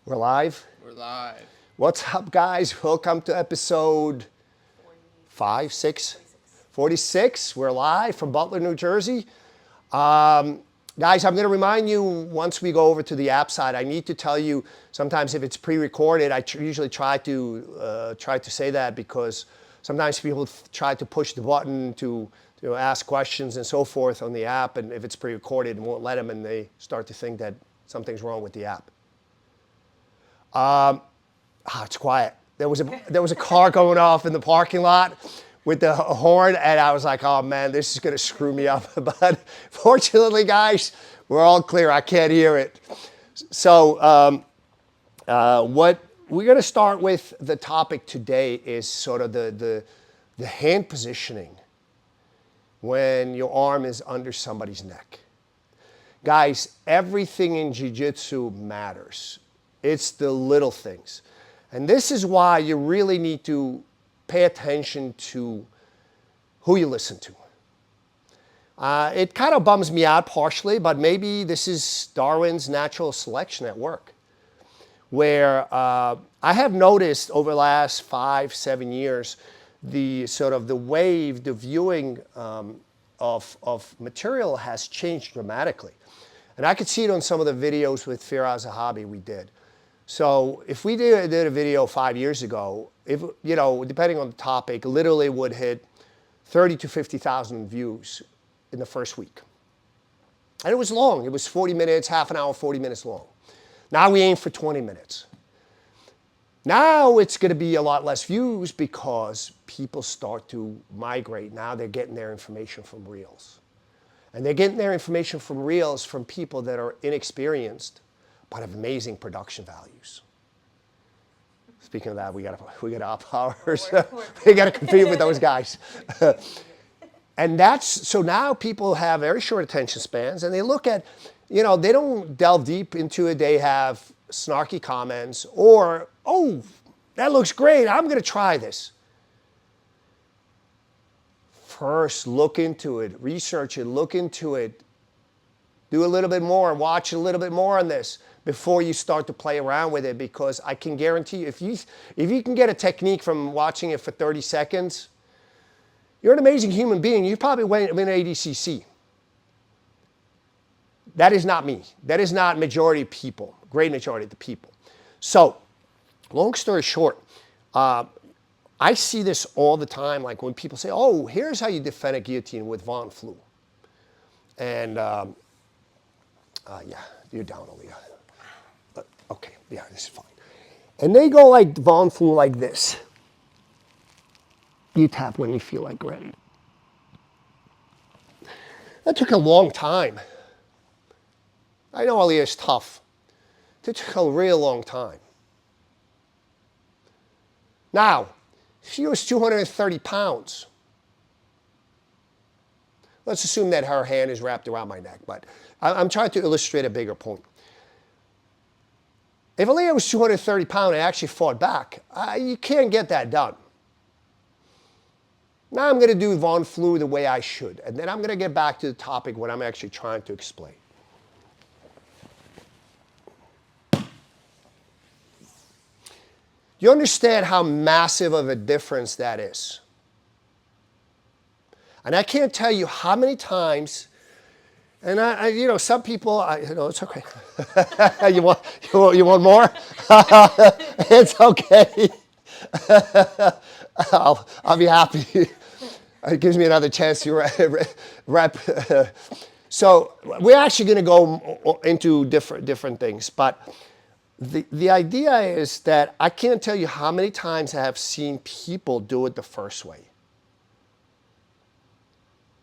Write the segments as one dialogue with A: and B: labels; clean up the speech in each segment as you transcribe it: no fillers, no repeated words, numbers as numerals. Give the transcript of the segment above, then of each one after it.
A: We're live?
B: We're live.
A: What's up, guys? Welcome to episode 46. We're live from Butler, New Jersey. Guys, I'm going to remind you, once we go over to the app side, I need to tell you, sometimes if it's pre-recorded, I usually try to say that because sometimes people try to push the button to ask questions and so forth on the app, and if it's pre-recorded, it won't let them, and they start to think that something's wrong with the app. It's quiet. There was a car going off in the parking lot with the horn, and I was like, oh man, this is going to screw me up. But fortunately, guys, we're all clear. I can't hear it. So what we're going to start with, the topic today is sort of the hand positioning when your arm is under somebody's neck. Guys, everything in jiu-jitsu matters. It's the little things. And this is why you really need to pay attention to who you listen to. It kind of bums me out partially, but maybe this is Darwin's natural selection at work, where I have noticed over the last 5-7 years, the wave, the viewing of material has changed dramatically. And I could see it on some of the videos with Firas Zahabi we did. So if we did a video 5 years ago, depending on the topic, literally would hit 30 to 50,000 views in the first week. And it was long. It was 40 minutes, half an hour, 40 minutes long. Now we aim for 20 minutes. Now it's going to be a lot less views because people start to migrate. Now they're getting their information from Reels. And they're getting their information from Reels from people that are inexperienced but have amazing production values. Speaking of that, we got up hours. We got to compete with those guys. And so now people have very short attention spans, and they look at, they don't delve deep into it. They have snarky comments or, oh, that looks great. I'm going to try this. First, look into it, research it, look into it, do a little bit more, watch a little bit more on this before you start to play around with it, because I can guarantee you, if you can get a technique from watching it for 30 seconds, you're an amazing human being. You probably win ADCC. That is not me. That is not majority of people, great majority of the people. So, long story short, I see this all the time, like when people say, oh, here's how you defend a guillotine with Von Flue. And yeah, you're down, Aaliyah. Okay, yeah, this is fine. And they go like Von Flue like this. You tap when you feel like ready. That took a long time. I know Aaliyah is tough. It took a real long time. Now, she was 230 pounds. Let's assume that her hand is wrapped around my neck, but I'm trying to illustrate a bigger point. If Aaliyah was 230 pounds and actually fought back, you can't get that done. Now I'm going to do Von Flue the way I should, and then I'm going to get back to the topic, what I'm actually trying to explain. Do you understand how massive of a difference that is? And I can't tell you how many times, and some people, it's okay. you want more? It's okay. I'll be happy. It gives me another chance to rep. So we're actually going to go into different things, but the idea is that I can't tell you how many times I have seen people do it the first way.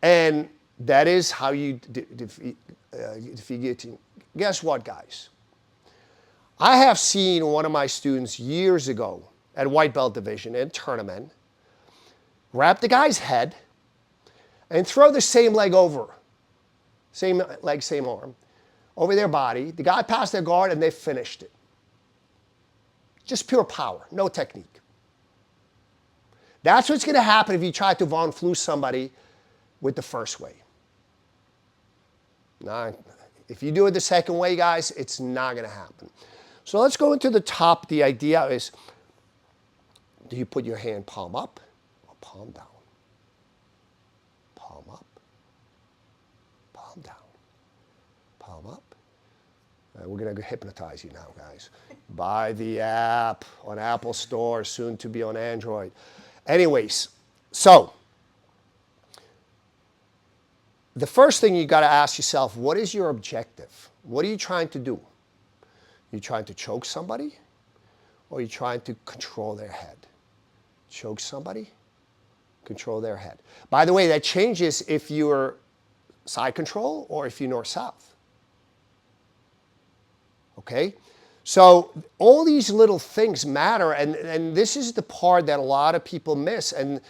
A: And that is how you defeat guillotine. Guess what, guys? I have seen one of my students years ago at white belt division in a tournament wrap the guy's head and throw the same leg over, same leg, same arm, over their body. The guy passed their guard and they finished it. Just pure power, no technique. That's what's going to happen if you try to Von Flue somebody with the first way. Now, if you do it the second way, guys, it's not going to happen. So let's go into the top. The idea is, do you put your hand palm up or palm down? Palm up, palm down, palm up. We're going to hypnotize you now, guys. Buy the app on Apple Store, soon to be on Android. Anyways, so the first thing you got to ask yourself, what is your objective? What are you trying to do? You trying to choke somebody, or are you trying to control their head? Choke somebody, control their head. By the way, that changes if you're side control or if you're north-south. Okay? So all these little things matter, and this is the part that a lot of people miss. And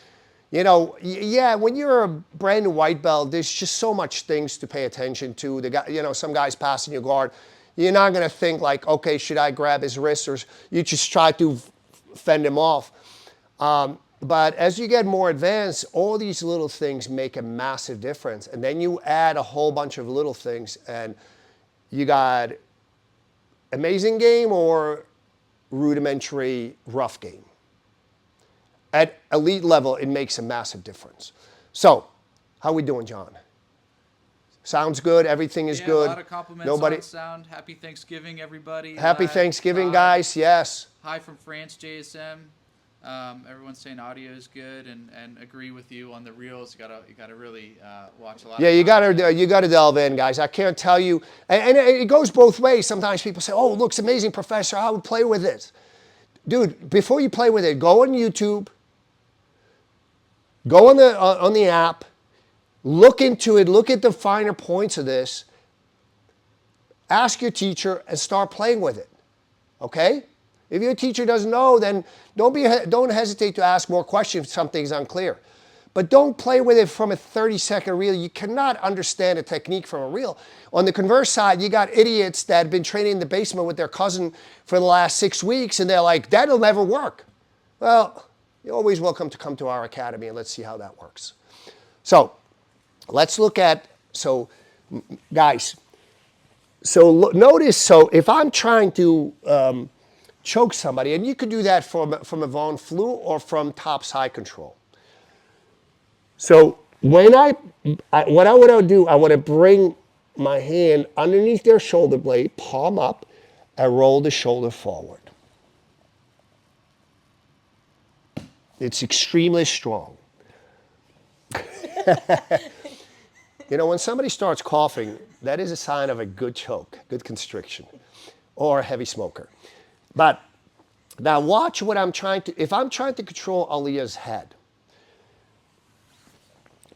A: you know, yeah, when you're a brand new white belt, there's just so much things to pay attention to. The guy, you know, some guy's passing your guard. You're not going to think like, okay, should I grab his wrist, or you just try to fend him off. But as you get more advanced, all these little things make a massive difference. And then you add a whole bunch of little things, and you got amazing game or rudimentary rough game. At elite level, it makes a massive difference. So, how we doing, John? Sounds good. Everything is good.
B: A lot of compliments on sound. Happy Thanksgiving, everybody.
A: Happy Thanksgiving, guys. Yes.
B: Hi from France, JSM. Everyone's saying audio is good, and agree with you on the reels. You gotta really watch a lot.
A: Yeah, you gotta delve in, guys. I can't tell you, and it goes both ways. Sometimes people say, "Oh, it looks amazing, Professor. I would play with it." Dude, before you play with it, go on YouTube. Go on the app, look into it, look at the finer points of this, ask your teacher, and start playing with it, okay? If your teacher doesn't know, then don't hesitate to ask more questions if something's unclear. But don't play with it from a 30-second reel. You cannot understand a technique from a reel. On the converse side, you got idiots that have been training in the basement with their cousin for the last 6 weeks, and they're like, that'll never work. Well, you're always welcome to come to our academy, and let's see how that works. So let's look at, guys, notice, if I'm trying to choke somebody, and you could do that from a Von Flue or from top side control. So when what I want to do, I want to bring my hand underneath their shoulder blade, palm up, and roll the shoulder forward. It's extremely strong. You know, when somebody starts coughing, that is a sign of a good choke, good constriction, or a heavy smoker. But now watch what I'm trying to, if I'm trying to control Aliyah's head.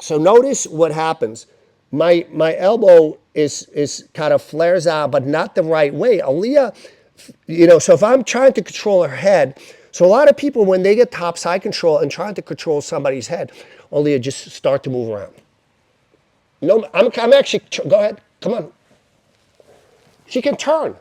A: So notice what happens. My elbow is kind of flares out, but not the right way. Aliyah, you know, so if I'm trying to control her head, so a lot of people, when they get top side control and trying to control somebody's head, Aliyah just start to move around. No, I'm actually, go ahead, come on. She can turn.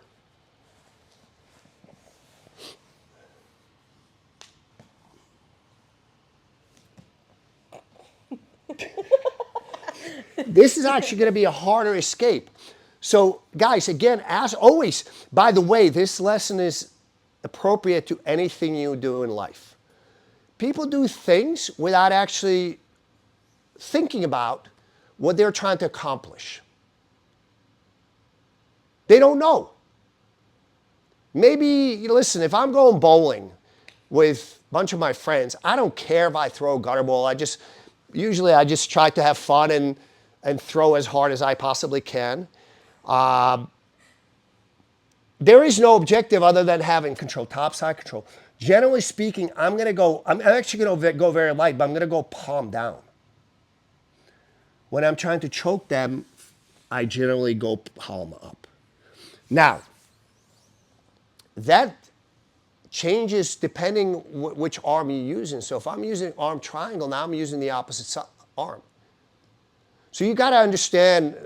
A: This is actually going to be a harder escape. So, guys, again, as always, by the way, this lesson is appropriate to anything you do in life. People do things without actually thinking about what they're trying to accomplish. They don't know. Maybe, listen, if I'm going bowling with a bunch of my friends, I don't care if I throw a gutter ball. Usually I just try to have fun and throw as hard as I possibly can. There is no objective other than having control, top side control. Generally speaking, I'm actually going to go very light, but I'm going to go palm down. When I'm trying to choke them, I generally go palm up. Now, that changes depending which arm you're using. So if I'm using arm triangle, now I'm using the opposite arm. So you got to understand,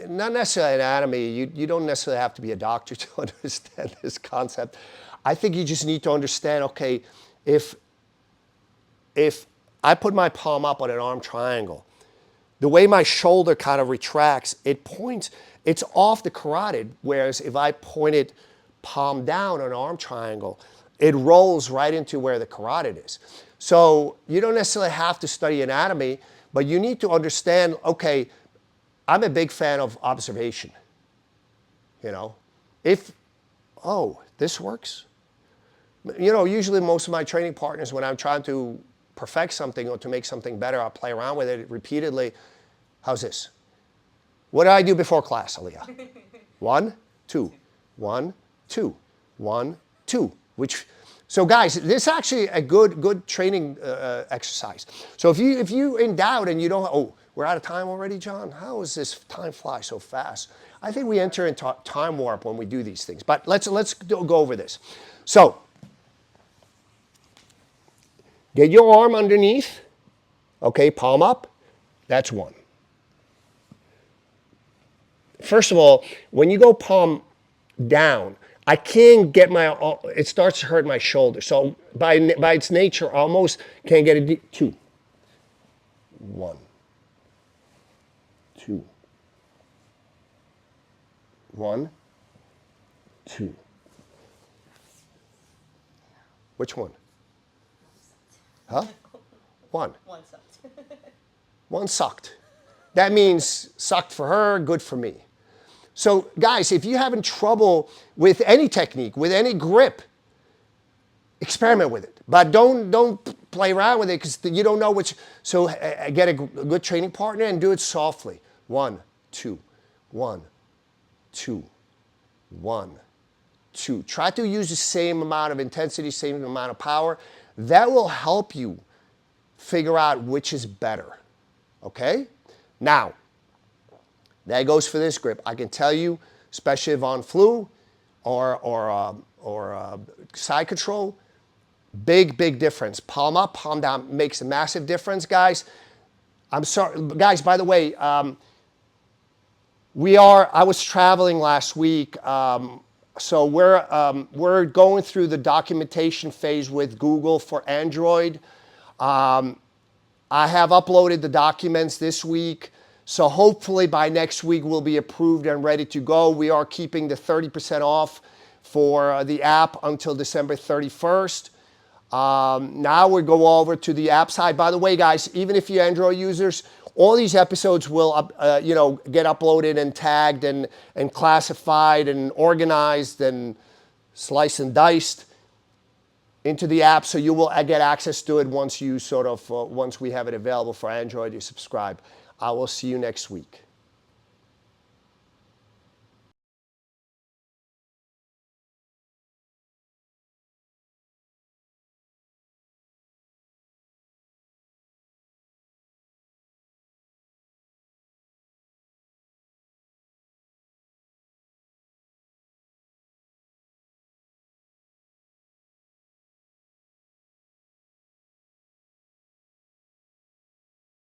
A: not necessarily anatomy, you don't necessarily have to be a doctor to understand this concept. I think you just need to understand, okay, if I put my palm up on an arm triangle, the way my shoulder kind of retracts, it points, it's off the carotid, whereas if I point it palm down on an arm triangle, it rolls right into where the carotid is. So you don't necessarily have to study anatomy, but you need to understand, okay, I'm a big fan of observation. You know, if, oh, this works. You know, usually most of my training partners, when I'm trying to perfect something or to make something better, I'll play around with it repeatedly. How's this? What did I do before class, Aliyah? 1, 2, 1, 2, 1, 2. So guys, this is actually a good training exercise. So if you in doubt and you don't, oh, we're out of time already, John? How is this time fly so fast? I think we enter into time warp when we do these things. But let's go over this. So get your arm underneath. Okay, palm up. That's 1. First of all, when you go palm down, I can't get it starts to hurt my shoulder. So by its nature, I almost can't get it. 2, 1, 2, 1, 2. Which one? Huh? 1.
C: One sucked.
A: 1 sucked. That means sucked for her, good for me. So guys, if you're having trouble with any technique, with any grip, experiment with it. But don't play around with it because you don't know which. So get a good training partner and do it softly. 1, 2, 1, 2, 1, 2. Try to use the same amount of intensity, same amount of power. That will help you figure out which is better. Okay? Now, that goes for this grip. I can tell you, especially if on Flue or side control, big difference. Palm up, palm down makes a massive difference, guys. I'm sorry, guys. By the way, I was traveling last week, so we're going through the documentation phase with Google for Android. I have uploaded the documents this week. So hopefully by next week we'll be approved and ready to go. We are keeping the 30% off for the app until December 31st. Now we go over to the app side. By the way, guys, even if you're Android users, all these episodes will get uploaded and tagged and classified and organized and sliced and diced into the app, so you will get access to it once we have it available for Android. You subscribe. I will see you next week.